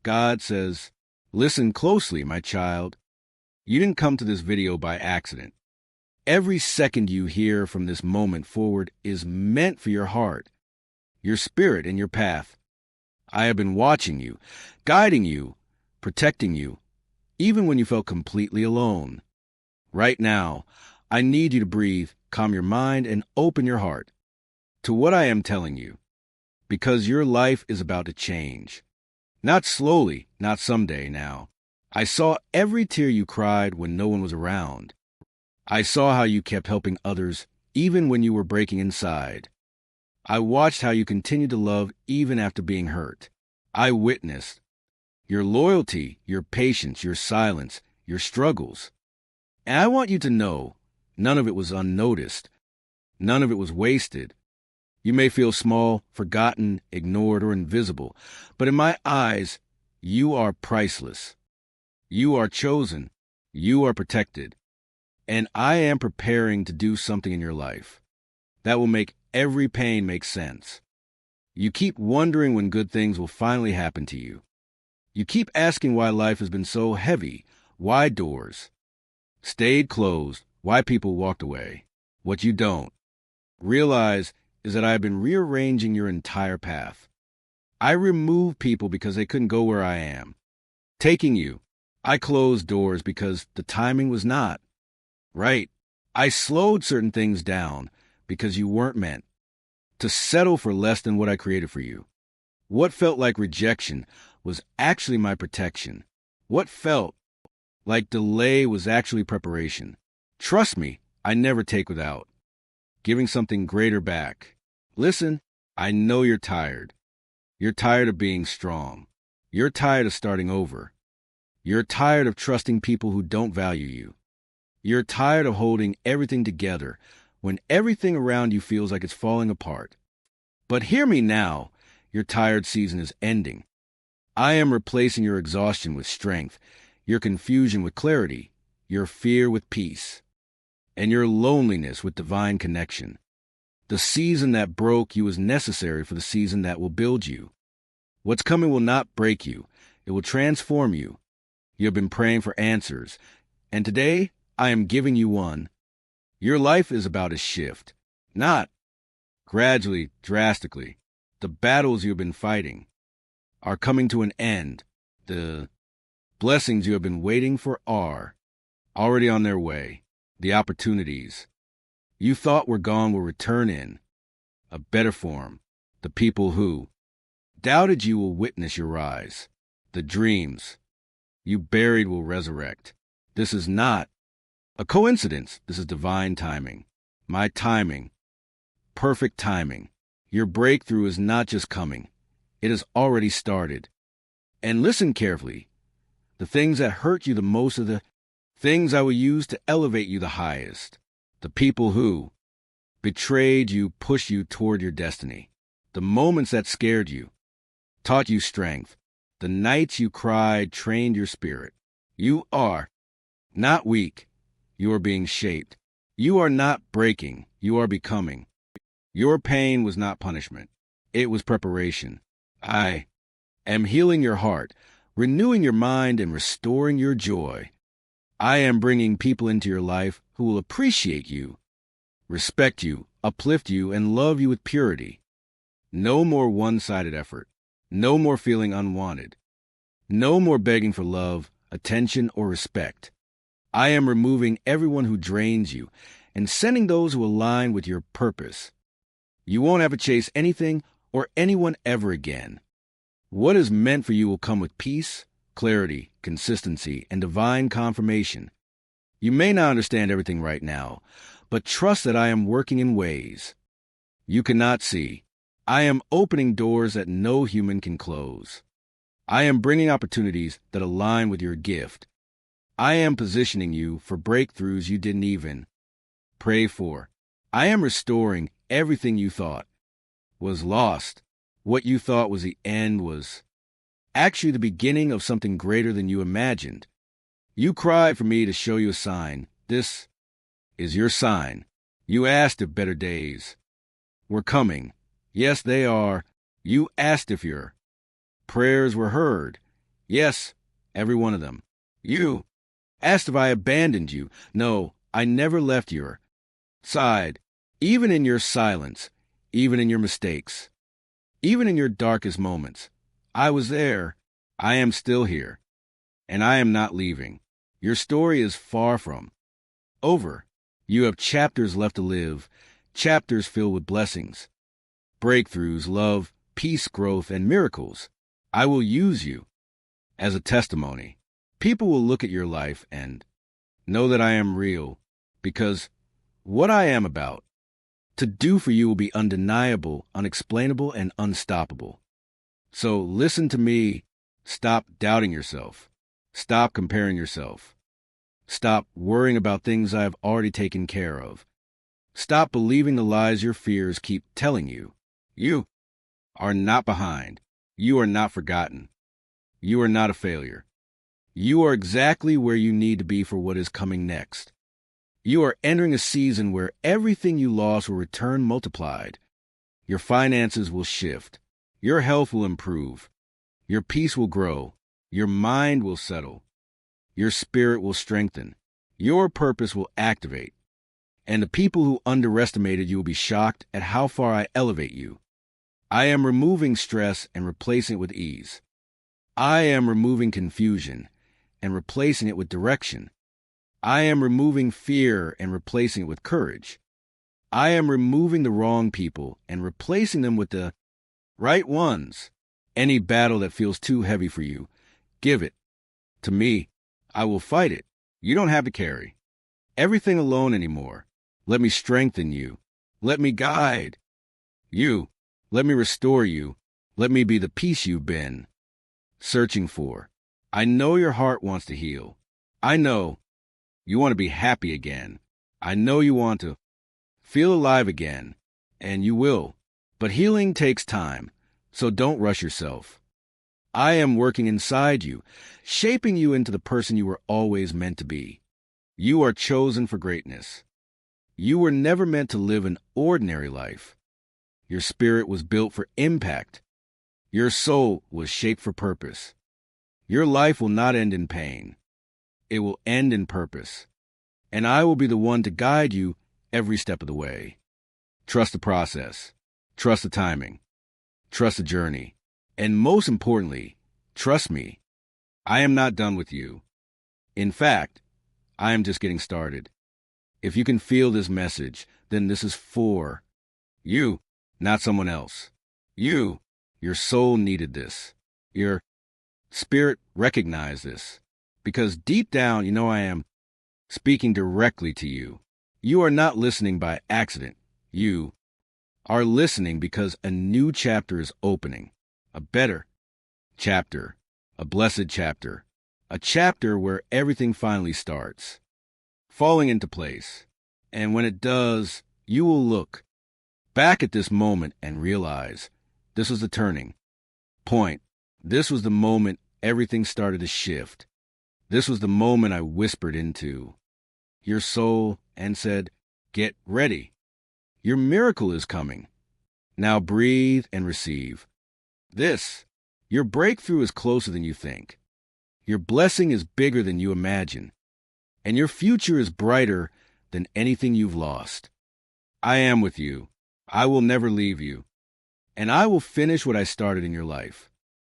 God says, "Listen closely, my child. You didn't come to this video by accident. Every second you hear from this moment forward is meant for your heart, your spirit, and your path. I have been watching you, guiding you, protecting you, even when you felt completely alone. Right now, I need you to breathe, calm your mind, and open your heart to what I am telling you, because your life is about to change. Not slowly, not someday now. I saw every tear you cried when no one was around. I saw how you kept helping others even when you were breaking inside. I watched how you continued to love even after being hurt. I witnessed your loyalty, your patience, your silence, your struggles. And I want you to know, none of it was unnoticed. None of it was wasted. You may feel small, forgotten, ignored, or invisible, but in my eyes, you are priceless. You are chosen. You are protected. And I am preparing to do something in your life that will make every pain make sense. You keep wondering when good things will finally happen to you. You keep asking why life has been so heavy, why doors stayed closed, why people walked away. What you don't realize is that I have been rearranging your entire path. I removed people because they couldn't go where I am. Taking you, I closed doors because the timing was not right. I slowed certain things down because you weren't meant to settle for less than what I created for you. What felt like rejection was actually my protection. What felt like delay was actually preparation. Trust me, I never take without. Giving something greater back. Listen, I know you're tired. You're tired of being strong. You're tired of starting over. You're tired of trusting people who don't value you. You're tired of holding everything together when everything around you feels like it's falling apart. But hear me now, your tired season is ending. I am replacing your exhaustion with strength, your confusion with clarity, your fear with peace, and your loneliness with divine connection. The season that broke you is necessary for the season that will build you. What's coming will not break you. It will transform you. You have been praying for answers, and today I am giving you one. Your life is about a shift, not gradually, drastically. The battles you have been fighting are coming to an end. The blessings you have been waiting for are already on their way. The opportunities you thought were gone will return in a better form. The people who doubted you will witness your rise. The dreams you buried will resurrect. This is not a coincidence. This is divine timing. My timing. Perfect timing. Your breakthrough is not just coming. It has already started. And listen carefully. The things that hurt you the most are the things I will use to elevate you the highest. The people who betrayed you pushed you toward your destiny. The moments that scared you taught you strength. The nights you cried trained your spirit. You are not weak. You are being shaped. You are not breaking. You are becoming. Your pain was not punishment. It was preparation. I am healing your heart, renewing your mind, and restoring your joy. I am bringing people into your life who will appreciate you, respect you, uplift you, and love you with purity. No more one-sided effort. No more feeling unwanted. No more begging for love, attention, or respect. I am removing everyone who drains you and sending those who align with your purpose. You won't have to chase anything or anyone ever again. What is meant for you will come with peace, clarity, consistency, and divine confirmation. You may not understand everything right now, but trust that I am working in ways you cannot see. I am opening doors that no human can close. I am bringing opportunities that align with your gift. I am positioning you for breakthroughs you didn't even pray for. I am restoring everything you thought was lost. What you thought was the end was actually the beginning of something greater than you imagined. You cried for me to show you a sign. This is your sign. You asked if better days were coming. Yes, they are. You asked if your prayers were heard. Yes, every one of them. You asked if I abandoned you. No, I never left your side. Even in your silence, even in your mistakes, even in your darkest moments, I was there. I am still here, and I am not leaving. Your story is far from over. You have chapters left to live, chapters filled with blessings, breakthroughs, love, peace, growth, and miracles. I will use you as a testimony. People will look at your life and know that I am real, because what I am about to do for you will be undeniable, unexplainable, and unstoppable. So listen to me. Stop doubting yourself. Stop comparing yourself. Stop worrying about things I have already taken care of. Stop believing the lies your fears keep telling you. You are not behind. You are not forgotten. You are not a failure. You are exactly where you need to be for what is coming next. You are entering a season where everything you lost will return multiplied. Your finances will shift. Your health will improve. Your peace will grow. Your mind will settle. Your spirit will strengthen. Your purpose will activate. And the people who underestimated you will be shocked at how far I elevate you. I am removing stress and replacing it with ease. I am removing confusion and replacing it with direction. I am removing fear and replacing it with courage. I am removing the wrong people and replacing them with the right ones. Any battle that feels too heavy for you, give it to me. I will fight it. You don't have to carry everything alone anymore. Let me strengthen you. Let me guide you. Let me restore you. Let me be the peace you've been searching for. I know your heart wants to heal. I know you want to be happy again. I know you want to feel alive again, and you will. But healing takes time, so don't rush yourself. I am working inside you, shaping you into the person you were always meant to be. You are chosen for greatness. You were never meant to live an ordinary life. Your spirit was built for impact. Your soul was shaped for purpose. Your life will not end in pain. It will end in purpose. And I will be the one to guide you every step of the way. Trust the process. Trust the timing. Trust the journey. And most importantly, trust me. I am not done with you. In fact, I am just getting started. If you can feel this message, then this is for you, not someone else. You, your soul needed this. Your spirit recognized this. Because deep down, you know I am speaking directly to you. You are not listening by accident. You are listening because a new chapter is opening. A better chapter. A blessed chapter. A chapter where everything finally starts falling into place. And when it does, you will look back at this moment and realize this was the turning point. This was the moment everything started to shift. This was the moment I whispered into your soul and said, get ready. Your miracle is coming. Now breathe and receive. Your breakthrough is closer than you think. Your blessing is bigger than you imagine. And your future is brighter than anything you've lost. I am with you. I will never leave you. And I will finish what I started in your life.